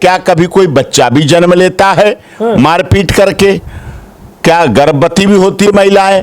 क्या कभी कोई बच्चा भी जन्म लेता है मारपीट करके? क्या गर्भवती भी होती है महिलाएं?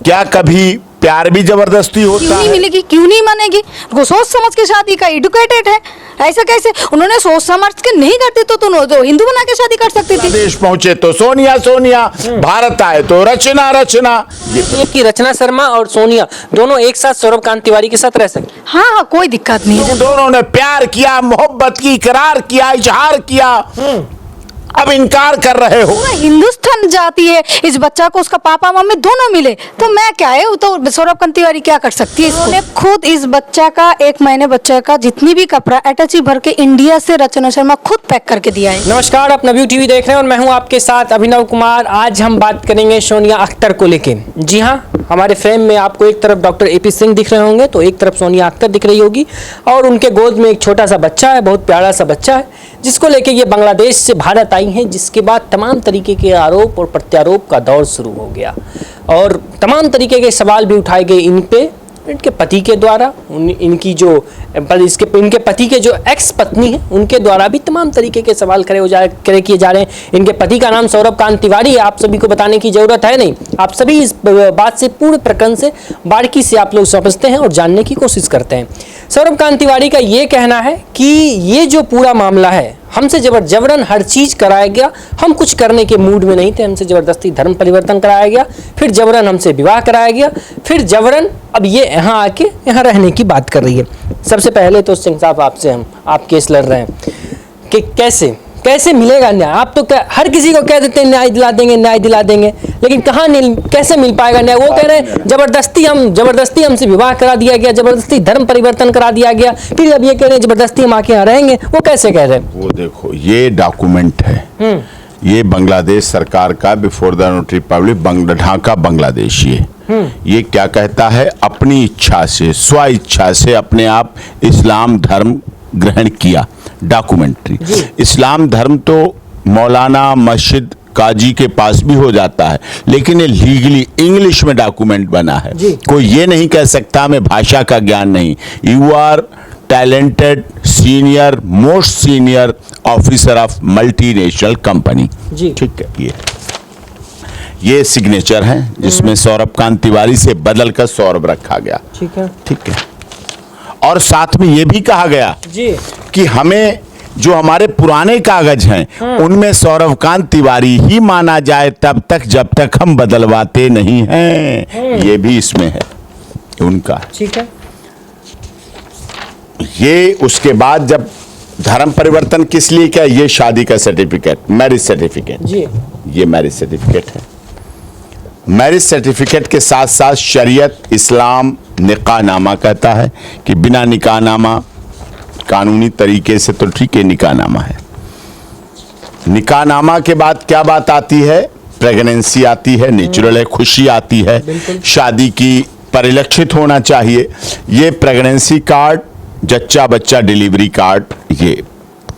क्या कभी प्यार भी जबरदस्ती होता क्यों नहीं है? मिलेगी, क्यों नहीं मानेगी? वो सोच समझ के शादी का एडुकेटेड है। ऐसा कैसे? उन्होंने सोच समझ के नहीं करती तो हिंदू बना के शादी कर सकती थी। देश पहुंचे तो सोनिया सोनिया, भारत आए तो रचना रचना। ये कि रचना शर्मा और सोनिया दोनों एक साथ सौरभ कांत तिवारी के साथ रह सकते। हाँ हाँ, कोई दिक्कत नहीं है। दोनों ने प्यार किया, मोहब्बत की इकरार किया, इजहार किया, अब इनकार कर रहे हो। हिंदुस्तान जाती है, इस बच्चा को उसका पापा मम्मी दोनों मिले तो मैं क्या है, तो सौरभ कांत तिवारी क्या कर सकती है? उन्होंने खुद इस बच्चा का 1 महीने बच्चे का जितनी भी कपड़ा अटैची भर के इंडिया से रचना शर्मा खुद पैक करके दिया है। नमस्कार, आप नवयुग टीवी देख रहे हैं और मैं हूं आपके साथ अभिनव कुमार। आज हम बात करेंगे सोनिया अख्तर को लेके। जी हाँ, हमारे फ्रेम में आपको एक तरफ डॉक्टर AP सिंह दिख रहे होंगे तो एक तरफ सोनिया अख्तर दिख रही होगी और उनके गोद में एक छोटा सा बच्चा है, बहुत प्यारा सा बच्चा है, जिसको लेके ये बांग्लादेश से भारत आई हैं, जिसके बाद तमाम तरीके के आरोप और प्रत्यारोप का दौर शुरू हो गया और तमाम तरीके के सवाल भी उठाए गए इन पे, इनके पति के द्वारा, इनकी जो इनके पति के जो एक्स पत्नी है उनके द्वारा भी तमाम तरीके के सवाल खड़े किए जा रहे हैं। इनके पति का नाम सौरभ कांत तिवारी है, आप सभी को बताने की जरूरत है नहीं। आप सभी इस बात से पूरे प्रकरण से बारीकी से आप लोग समझते हैं और जानने की कोशिश करते हैं। सौरभ कांत तिवारी का ये कहना है कि ये जो पूरा मामला है, हमसे जबरन हर चीज कराया गया, हम कुछ करने के मूड में नहीं थे, हमसे जबरदस्ती धर्म परिवर्तन कराया गया, फिर जबरन हमसे विवाह कराया गया, फिर जबरन अब ये यहाँ आके यहाँ रहने की बात कर रही है। सबसे पहले तो सिंह साहब आपसे आप केस लड़ रहे हैं कि कैसे मिलेगा न्याय? आप तो हर किसी को कह देते हैं न्याय दिला देंगे, लेकिन कहाँ कैसे मिल पाएगा न्याय? वो कह रहे हैं जबरदस्ती हमसे विवाह करा दिया गया, जबरदस्ती धर्म परिवर्तन करा दिया गया, फिर अब ये कह रहे हैं जबरदस्ती हम आके यहाँ रहेंगे। वो कैसे कह रहे हैं? वो देखो, ये डॉक्यूमेंट है, ये बांग्लादेश सरकार का before the notary public Dhaka Bangladesh. ये क्या कहता है? अपनी इच्छा से, स्व इच्छा से अपने आप इस्लाम धर्म ग्रहण किया। डॉक्यूमेंट्री। इस्लाम धर्म तो मौलाना, मस्जिद, काजी के पास भी हो जाता है, लेकिन ये लीगली इंग्लिश में डॉक्यूमेंट बना है। कोई ये नहीं कह सकता मैं भाषा का ज्ञान नहीं। You are talented senior, most senior officer of multinational company. ठीक है, ये सिग्नेचर है जिसमें सौरभ कांत तिवारी से बदल कर सौरभ रखा गया। ठीक है। और साथ में ये भी कहा गया कि हमें जो हमारे पुराने कागज हैं उनमें सौरभ कांत तिवारी ही माना जाए तब तक जब तक हम बदलवाते नहीं हैं। ये भी इसमें है उनका। ठीक है। ये उसके बाद जब धर्म परिवर्तन किस लिए क्या? ये शादी का सर्टिफिकेट, मैरिज सर्टिफिकेट। ये मैरिज सर्टिफिकेट है। मैरिज सर्टिफिकेट के साथ साथ शरीयत, इस्लाम निकाहनामा कहता है कि बिना निकाहनामा, कानूनी तरीके से तो ठीक है निकाहनामा है। निकाहनामा के बाद क्या बात आती है? प्रेगनेंसी आती है, नेचुरल है, खुशी आती है, शादी की परिलक्षित होना चाहिए। ये प्रेगनेंसी कार्ड, जच्चा बच्चा डिलीवरी कार्ड, ये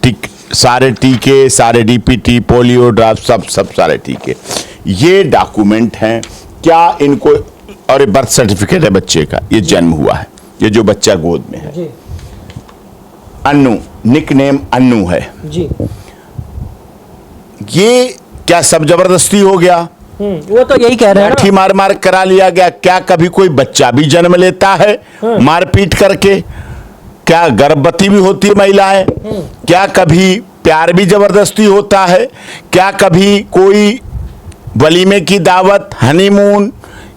ठीक, सारे टीके, सारे DPT, पोलियो ड्रॉप, सब सारे टीके, ये डॉक्यूमेंट हैं। क्या इनको, और ये बर्थ सर्टिफिकेट है बच्चे का, ये जन्म हुआ है, ये जो बच्चा गोद में है। अन्नू, निकनेम अन्नू है। ये क्या सब जबरदस्ती हो गया? वो तो यही कह रहे हैं, लाठी मार करा लिया गया। क्या कभी कोई बच्चा भी जन्म लेता है मारपीट करके? क्या गर्भवती भी होती है महिलाएं? क्या कभी प्यार भी जबरदस्ती होता है? क्या कभी कोई वलीमे की दावत, हनीमून,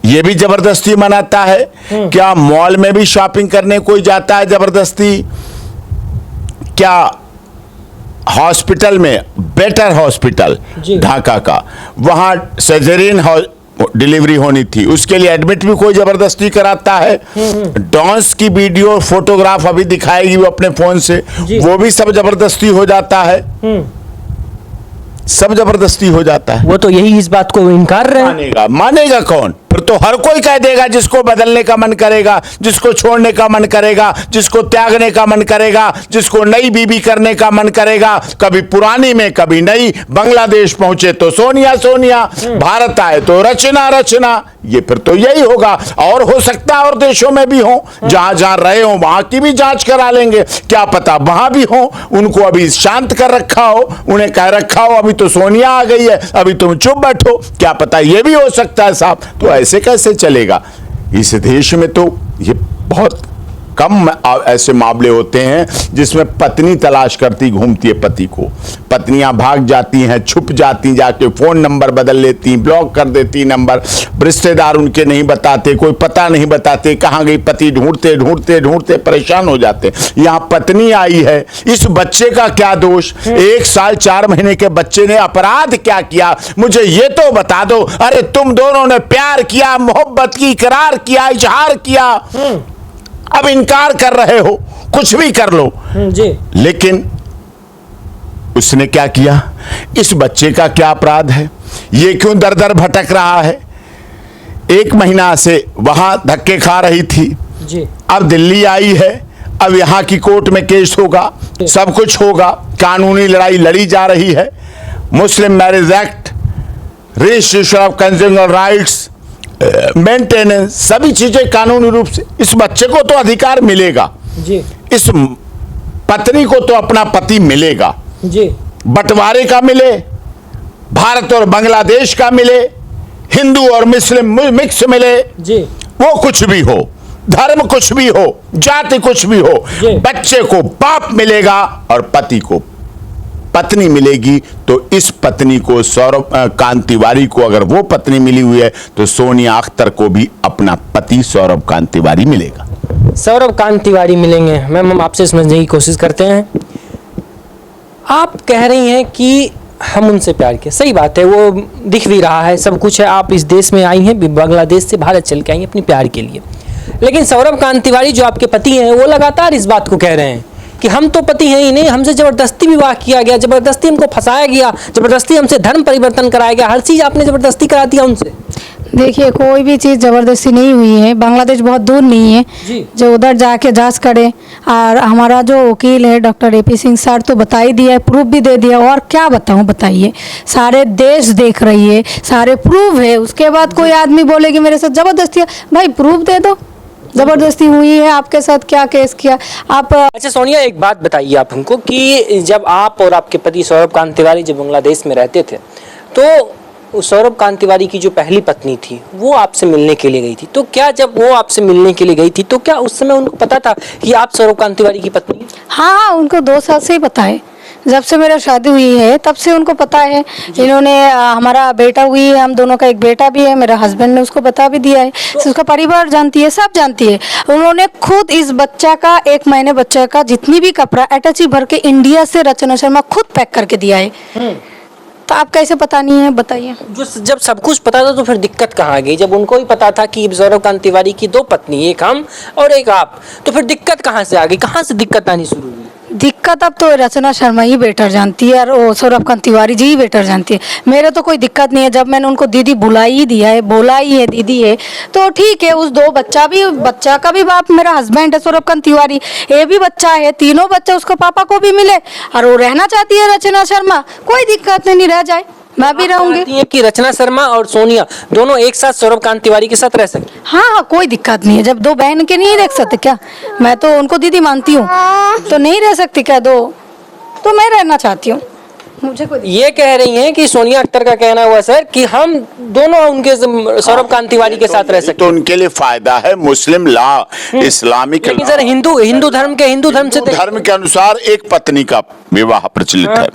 ये भी जबरदस्ती मनाता है? क्या मॉल में भी शॉपिंग करने कोई जाता है जबरदस्ती? क्या हॉस्पिटल में, बेटर हॉस्पिटल ढाका का, वहां सर्जरीन डिलीवरी होनी थी, उसके लिए एडमिट भी कोई जबरदस्ती कराता है? डांस की वीडियो, फोटोग्राफ अभी दिखाएगी वो अपने फोन से, वो भी सब जबरदस्ती हो जाता है। सब जबरदस्ती हो जाता है। वो तो यही इस बात को इनकार रहे हैं। मानेगा कौन? फिर तो हर कोई कह देगा, जिसको बदलने का मन करेगा, जिसको छोड़ने का मन करेगा, जिसको त्यागने का मन करेगा, जिसको नई बीबी करने का मन करेगा, कभी पुरानी में कभी नई। बांग्लादेश पहुंचे तो सोनिया सोनिया, भारत आए तो रचना रचना। ये फिर तो यही होगा। और हो सकता है और देशों में भी हो, जहां जहां रहे हो वहां की भी जांच करा लेंगे, क्या पता वहां भी हो। उनको अभी शांत कर रखा हो, उन्हें कह रखा हो अभी तो सोनिया आ गई है, अभी तुम चुप बैठो, क्या पता ये भी हो सकता है साहब। तो ऐसे कैसे चलेगा? इस देश में तो ये बहुत कम ऐसे मामले होते हैं जिसमें पत्नी तलाश करती घूमती है पति को। पत्नियां भाग जाती हैं, छुप जाती, जाके फोन नंबर बदल लेती, ब्लॉक कर देती नंबर, रिश्तेदार उनके नहीं बताते, कोई पता नहीं बताते, कहाँ गई पति, ढूंढते ढूंढते ढूंढते परेशान हो जाते। यहाँ पत्नी आई है, इस बच्चे का क्या दोष? 1 साल 4 महीने के बच्चे ने अपराध क्या किया, मुझे ये तो बता दो। अरे तुम दोनों ने प्यार किया, मोहब्बत की इकरार किया, इजहार किया, अब इनकार कर रहे हो, कुछ भी कर लो जी। लेकिन उसने क्या किया? इस बच्चे का क्या अपराध है? ये क्यों दर दर भटक रहा है? 1 महीना से वहां धक्के खा रही थी जी। अब दिल्ली आई है, अब यहां की कोर्ट में केस होगा, सब कुछ होगा, कानूनी लड़ाई लड़ी जा रही है। मुस्लिम marriage act, registration of consumer rights, maintenance, सभी चीजें कानूनी रूप से। इस बच्चे को तो अधिकार मिलेगा जी। इस पत्नी को तो अपना पति मिलेगा जी। बंटवारे का मिले, भारत और बांग्लादेश का मिले, हिंदू और मुस्लिम मिक्स मिले, जी। वो कुछ भी हो, धर्म कुछ भी हो, जाति कुछ भी हो, जी। बच्चे को बाप मिलेगा और पति को पत्नी मिलेगी। तो इस पत्नी को सौरभ कांत तिवारी को अगर वो पत्नी मिली हुई है तो सोनिया अख्तर को भी अपना पति सौरभ कांत तिवारी मिलेगा। सौरभ कांत तिवारी मिलेंगे। मैम हम आपसे समझने की कोशिश करते हैं। आप कह रही हैं कि हम उनसे प्यार किया, सही बात है, वो दिख भी रहा है, सब कुछ है। आप इस देश में आई हैं, बांग्लादेश से भारत चल के आई हैं अपने प्यार के लिए। लेकिन सौरभ कांत तिवारी जो आपके पति हैं वो लगातार इस बात को कह रहे हैं कि हम तो पति हैं ही नहीं, हमसे जबरदस्ती विवाह किया गया, जबरदस्ती हमको फंसाया गया, जबरदस्ती हमसे धर्म परिवर्तन कराया गया, हर चीज आपने जबरदस्ती करा दिया उनसे। देखिए, कोई भी चीज़ ज़बरदस्ती नहीं हुई है। बांग्लादेश बहुत दूर नहीं है जी। जो उधर जाके जांच करे। और हमारा जो वकील है डॉक्टर AP सिंह सर तो बता ही दिया है, प्रूफ भी दे दिया। और क्या बताऊं, बताइए, सारे देश देख रही है, सारे प्रूफ है। उसके बाद कोई आदमी बोले कि मेरे साथ ज़बरदस्ती है, भाई प्रूफ दे दो, ज़बरदस्ती हुई है, आपके साथ क्या केस किया आप। अच्छा सोनिया, एक बात बताइए आप हमको कि जब आप और आपके पति सौरभ कांत तिवारी जब बांग्लादेश में रहते थे तो सौरभ कांत तिवारी की जो पहली पत्नी थी वो आपसे मिलने के लिए गई थी, तो क्या जब वो आपसे मिलने के लिए गई थी तो क्या उस समय उनको पता था कि आप सौरभ कांत तिवारी की पत्नी हैं? हाँ, उनको 2 साल से ही पता है। जब से मेरा शादी हुई है तब से उनको पता है। इन्होंने हमारा बेटा हुई है, हम दोनों का एक बेटा भी है, मेरा हस्बैंड ने उसको बता भी दिया है, उसका परिवार जानती है, सब जानती है। उन्होंने खुद इस बच्चा का 1 महीने बच्चे का जितनी भी कपड़ा अटैची भर के इंडिया से रचना शर्मा खुद पैक करके दिया है। तो आप कैसे पता नहीं है, बताइए। जब सब कुछ पता था तो फिर दिक्कत कहाँ आ गई? जब उनको ही पता था कि सौरभ कांत तिवारी की 2 पत्नी, एक हम और एक आप, तो फिर दिक्कत कहाँ से आ गई? कहाँ से दिक्कत आनी शुरू हुई? दिक्कत अब तो रचना शर्मा ही बेटर जानती है और वो सौरभ कांत तिवारी जी ही बेटर जानती है। मेरे तो कोई दिक्कत नहीं है। जब मैंने उनको दीदी बुला ही दिया है, बोला ही है दीदी है, तो ठीक है। उस 2 बच्चा का भी बाप मेरा हस्बैंड है सौरभ कांत तिवारी, ये भी बच्चा है, तीनों बच्चे उसको पापा को भी मिले और वो रहना चाहती है रचना शर्मा, कोई दिक्कत नहीं, रह जाए, मैं भी रहूंगी। कि रचना शर्मा और सोनिया दोनों एक साथ सौरभ कांत तिवारी के साथ रह सकते? हाँ हाँ, कोई दिक्कत नहीं है। जब 2 बहन के नहीं रह सकते क्या? मैं तो उनको दीदी मानती हूँ, तो नहीं रह सकती क्या 2? तो मैं रहना चाहती हूँ, मुझे कोई। ये कह रही हैं कि सोनिया अख्तर का कहना हुआ सर कि हम दोनों उनके सौरभ कांत तिवारी के साथ रह सकते, तो उनके लिए फायदा है। मुस्लिम लॉ, इस्लामिक लेकिन सर हिंदू धर्म से धर्म के अनुसार एक पत्नी का विवाह प्रचलित है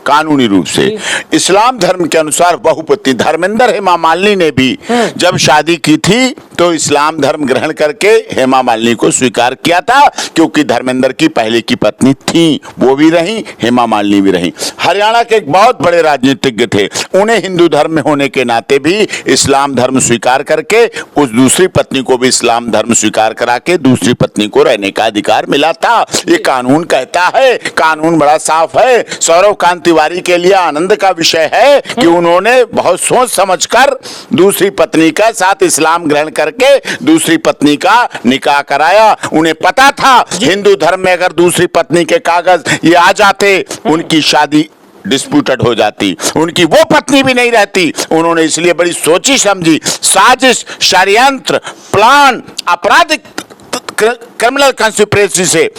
कानूनी रूप से। इस्लाम धर्म के अनुसार बहुपत्नी। धर्मेंद्र हेमा मालिनी ने भी जब शादी की थी तो इस्लाम धर्म ग्रहण करके हेमा मालिनी को स्वीकार किया था, क्योंकि धर्मेंद्र की पहले की पत्नी थी, वो भी रही, हेमा मालिनी भी रही। हरियाणा के एक बहुत बड़े राजनीतिज्ञ थे, उन्हें हिंदू धर्म में होने के नाते भी इस्लाम धर्म स्वीकार करके उस दूसरी पत्नी को भी इस्लाम धर्म स्वीकार करा के दूसरी पत्नी को रहने का अधिकार मिला था। ये कानून कहता है, कानून बड़ा साफ है। सौरव कांत तिवारी के लिए आनंद का विषय है कि उन्होंने बहुत सोच समझकर दूसरी पत्नी का साथ इस्लाम ग्रहण करके दूसरी पत्नी का निकाह कराया। उन्हें पता था हिंदू धर्म में अगर दूसरी पत्नी के कागज ये आ जाते, उनकी शादी डिस्प्यूटेड हो जाती, उनकी वो पत्नी भी नहीं रहती। उन्होंने इसलिए बड़ी सोची समझी साजिश, षड्यंत्र, प्लान, आपराधिक क्रिमिनल कंस्पिरेसी से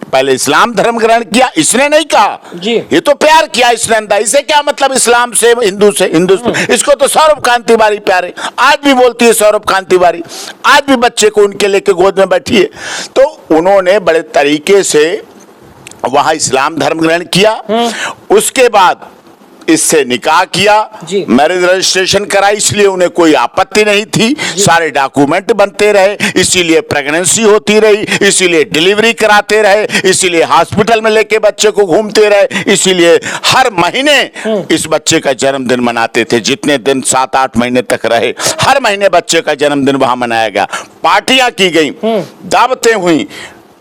पहले इस्लाम धर्म ग्रहण किया। इसने नहीं कहा जी, ये तो प्यार किया इसने अंदर। इसे क्या मतलब इस्लाम से हिंदू से हिंदुस्तान? इसको तो सौरभ कांत तिवारी प्यारे, आज भी बोलती है सौरभ कांत तिवारी, आज भी बच्चे को उनके लेके गोद में बैठी है। तो उन्होंने बड़े तरीके से वहां इस्लाम धर्म ग्रहण किया, उसके बाद इससे निकाह किया, मैरिज रजिस्ट्रेशन करा, इसलिए उन्हें कोई आपत्ति नहीं थी, सारे डॉक्यूमेंट बनते रहे, इसीलिए प्रेगनेंसी होती रही, इसीलिए डिलीवरी कराते रहे, इसीलिए हॉस्पिटल में लेके बच्चे को घूमते रहे, इसीलिए हर महीने इस बच्चे का जन्मदिन मनाते थे। जितने दिन 7-8 महीने तक रहे, हर महीने बच्चे का जन्मदिन वहां मनाया गया, पार्टियां की गई, दावतें हुई।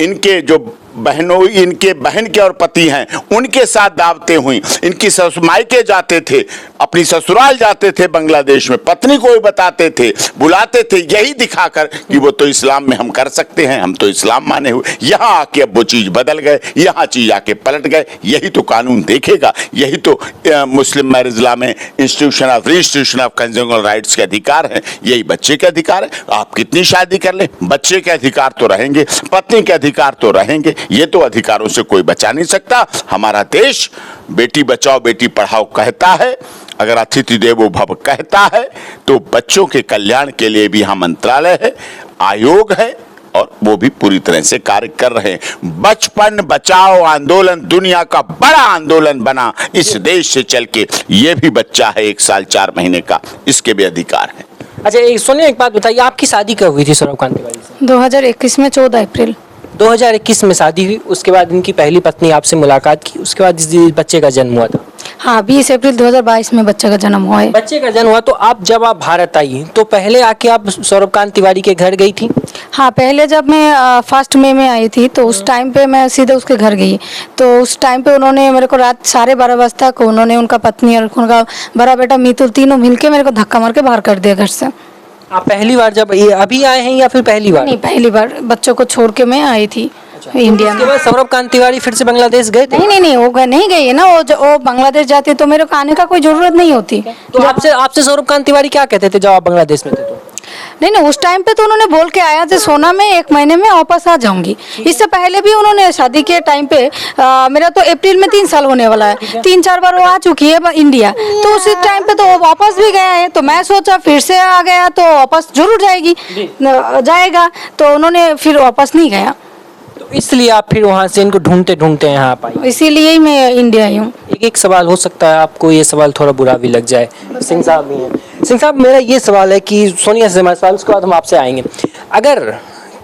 इनके जो बहनों, इनके बहन के और पति हैं, उनके साथ दावतें हुई। इनकी मायके जाते थे, अपनी ससुराल जाते थे बांग्लादेश में, पत्नी को भी बताते थे, बुलाते थे, यही दिखाकर कि वो तो इस्लाम में हम कर सकते हैं, हम तो इस्लाम माने हुए। यहाँ आके अब वो चीज बदल गए, यहाँ चीज आके पलट गए। यही तो कानून देखेगा, यही तो मुस्लिम मैरिज लॉ में institution of registration of consumer rights के अधिकार है, यही बच्चे के अधिकार है। आप कितनी शादी कर ले, बच्चे के अधिकार तो रहेंगे, पत्नी के अधिकार तो रहेंगे, ये तो अधिकारों से कोई बचा नहीं सकता। हमारा देश बेटी बचाओ बेटी पढ़ाओ कहता है, अगर अतिथि देवो भव कहता है, तो बच्चों के कल्याण के लिए भी यहाँ मंत्रालय है, आयोग है, और वो भी पूरी तरह से कार्य कर रहे हैं। बचपन बचाओ आंदोलन दुनिया का बड़ा आंदोलन बना इस देश से चल के। ये भी बच्चा है 1 साल 4 महीने का, इसके भी अधिकार है। अच्छा सोनिया, एक बात बताइए, आपकी शादी कब हुई थी सौरव कांत तिवारी से? 2021 में 14 अप्रैल 2021 में शादी हुई, उसके बाद इनकी पहली पत्नी आपसे मुलाकात की, उसके बाद इस बच्चे का जन्म हुआ था। हाँ, 20 अप्रैल 2022 में बच्चे का जन्म हुआ है। बच्चे का जन्म हुआ, तो आप जब आप भारत आई तो पहले आके आप सौरभ कांत तिवारी के घर गई थी? हाँ, पहले जब मैं 1 मई में आई थी तो उस टाइम पे मैं सीधे उसके घर गई। तो उस टाइम पे उन्होंने मेरे को रात 12:30 बजे तक उन्होंने, उनका पत्नी और उनका बड़ा बेटा मितुल, तीनों मिलके मेरे को धक्का मार के बाहर कर दिया घर से। आप पहली बार जब ये अभी आए हैं या फिर पहली बार? नहीं, पहली बार बच्चों को छोड़ के मैं आई थी इंडिया में। उसके बाद सौरभ कांत तिवारी फिर से बांग्लादेश गए थे? नहीं, वो नहीं गई है ना, वो बांग्लादेश जाती तो मेरे को आने का कोई जरूरत नहीं होती। तो आपसे सौरभ कांत तिवारी क्या कहते थे जब आप बांग्लादेश में थे? तो नहीं, उस टाइम पे तो उन्होंने बोल के आया थे सोना में 1 महीने में वापस आ जाऊंगी। इससे पहले भी उन्होंने शादी के टाइम पे मेरा तो अप्रैल में 3 साल होने वाला है, 3-4 बार वो आ चुकी है इंडिया। तो उसी टाइम पे तो वो वापस भी गया है, तो मैं सोचा फिर से आ गया तो वापस जरूर जाएगा, तो उन्होंने फिर वापस नहीं गया। तो इसलिए आप फिर वहाँ से इनको ढूंढते ढूंढते यहाँ आप आई? इसीलिए ही मैं इंडिया आई हूँ। एक सवाल हो सकता है आपको ये सवाल थोड़ा बुरा भी लग जाए, सिंह साहब भी हैं। सिंह साहब, मेरा ये सवाल है कि सोनिया से हमारा सवाल, उसके बाद हम आपसे आएंगे। अगर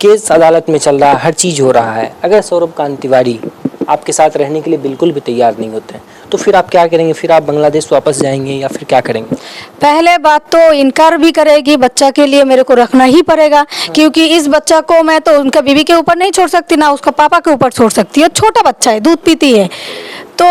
केस अदालत में चल रहा है, हर चीज़ हो रहा है, अगर सौरभ कांत तिवारी आपके साथ रहने के लिए बिल्कुल भी तैयार नहीं होते हैं, तो फिर आप क्या करेंगे? फिर आप बांग्लादेश वापस जाएंगे या फिर क्या करेंगे? पहले बात तो इनकार भी करेगी, बच्चा के लिए मेरे को रखना ही पड़ेगा, क्योंकि इस बच्चा को मैं तो उनका बीवी के ऊपर नहीं छोड़ सकती, ना उसका पापा के ऊपर छोड़ सकती है। छोटा बच्चा है, दूध पीती है। तो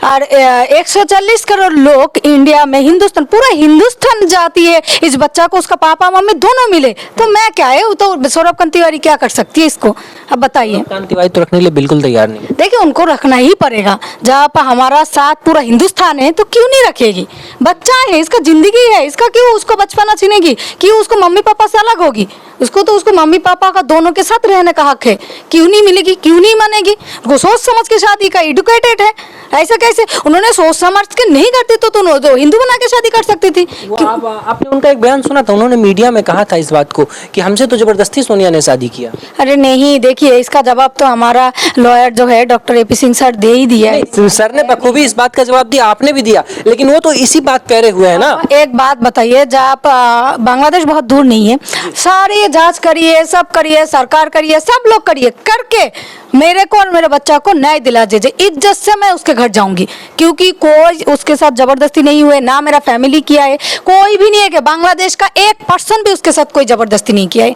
140 करोड़ लोग इंडिया में, हिंदुस्तान, पूरा हिंदुस्तान जाती है, इस बच्चा को उसका पापा मम्मी दोनों मिले तो मैं क्या है, तो सौरभ कांत तिवारी क्या कर सकती है इसको? अब बताइए। कांत तिवारी तो रखने के लिए बिल्कुल तैयार नहीं है। देखिए, उनको रखना ही पड़ेगा। जहाँ पर हमारा साथ पूरा हिंदुस्तान है तो क्यों नहीं रखेगी? बच्चा है, इसका जिंदगी है, इसका क्यों उसको बचपना छीनेगी? क्यों उसको मम्मी पापा से अलग होगी? उसको तो उसको मम्मी पापा का दोनों के साथ रहने का हक है। क्यों नहीं मिलेगी? क्यों नहीं मानेगी? उसको सोच समझ के शादी का, एडुकेटेड है, है। ऐसा कैसे? उन्होंने सोच समझ के नहीं करती तो तो हिंदू बना के शादी कर सकती थी। आपने उनका एक बयान सुना था, उन्होंने मीडिया में कहा था इस बात को कि हमसे तो जबरदस्ती सोनिया ने शादी किया। अरे नहीं, देखिए इसका जवाब तो हमारा लॉयर जो है डॉक्टर एपी सिंह सर दे ही दिया है। सर ने बखूबी इस बात का जवाब दिया, आपने भी दिया, लेकिन वो तो इसी बात पे अड़े हुए हैं ना। एक बात बताइए, जब आप बांग्लादेश बहुत दूर नहीं है, सारी जांच करिए, सब करिए, सरकार करिए, सब लोग करिए, करके मेरे को और मेरे बच्चा को न्याय दिला दीजिए। इज्जत से मैं उसके घर जाऊंगी, क्योंकि कोई उसके साथ जबरदस्ती नहीं हुए, ना मेरा फैमिली किया है, कोई भी नहीं है कि बांग्लादेश का 1% भी उसके साथ कोई जबरदस्ती नहीं किया है।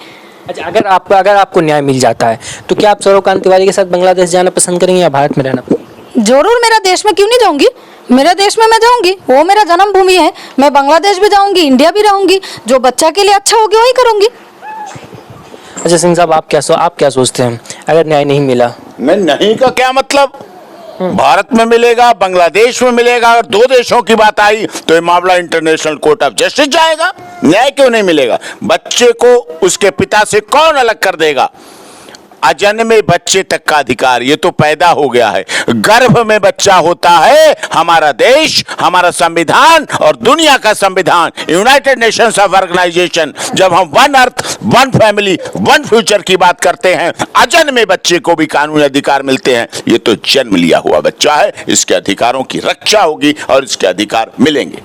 अच्छा, अगर आपको न्याय मिल जाता है तो क्या आप सौरवकांत तिवारी के साथ बांग्लादेश जाना पसंद करेंगे या भारत में रहना? जरूर, मेरा देश में क्यों नहीं जाऊंगी, मेरे देश में मैं जाऊंगी, वो मेरा जन्मभूमि है। मैं बांग्लादेश भी जाऊंगी, इंडिया भी रहूंगी, जो बच्चा के लिए अच्छा होगी वही करूंगी। अच्छा सिंह साहब, आप क्या सोचते हैं अगर न्याय नहीं मिला? नहीं का क्या मतलब? भारत में मिलेगा, बांग्लादेश में मिलेगा। अगर दो देशों की बात आई तो ये मामला इंटरनेशनल कोर्ट ऑफ जस्टिस जाएगा। न्याय क्यों नहीं मिलेगा? बच्चे को उसके पिता से कौन अलग कर देगा? अजन्मे बच्चे तक का अधिकार ये तो पैदा हो गया है। गर्भ में बच्चा होता है। हमारा देश, हमारा संविधान और दुनिया का संविधान, यूनाइटेड नेशंस ऑफ ऑर्गेनाइजेशन, जब हम one earth, one family, one future की बात करते हैं, अजन्मे बच्चे को भी कानूनी अधिकार मिलते हैं। ये तो जन्म लिया हुआ बच्चा है, इसके अधिकारों की रक्षा होगी और इसके अधिकार मिलेंगे।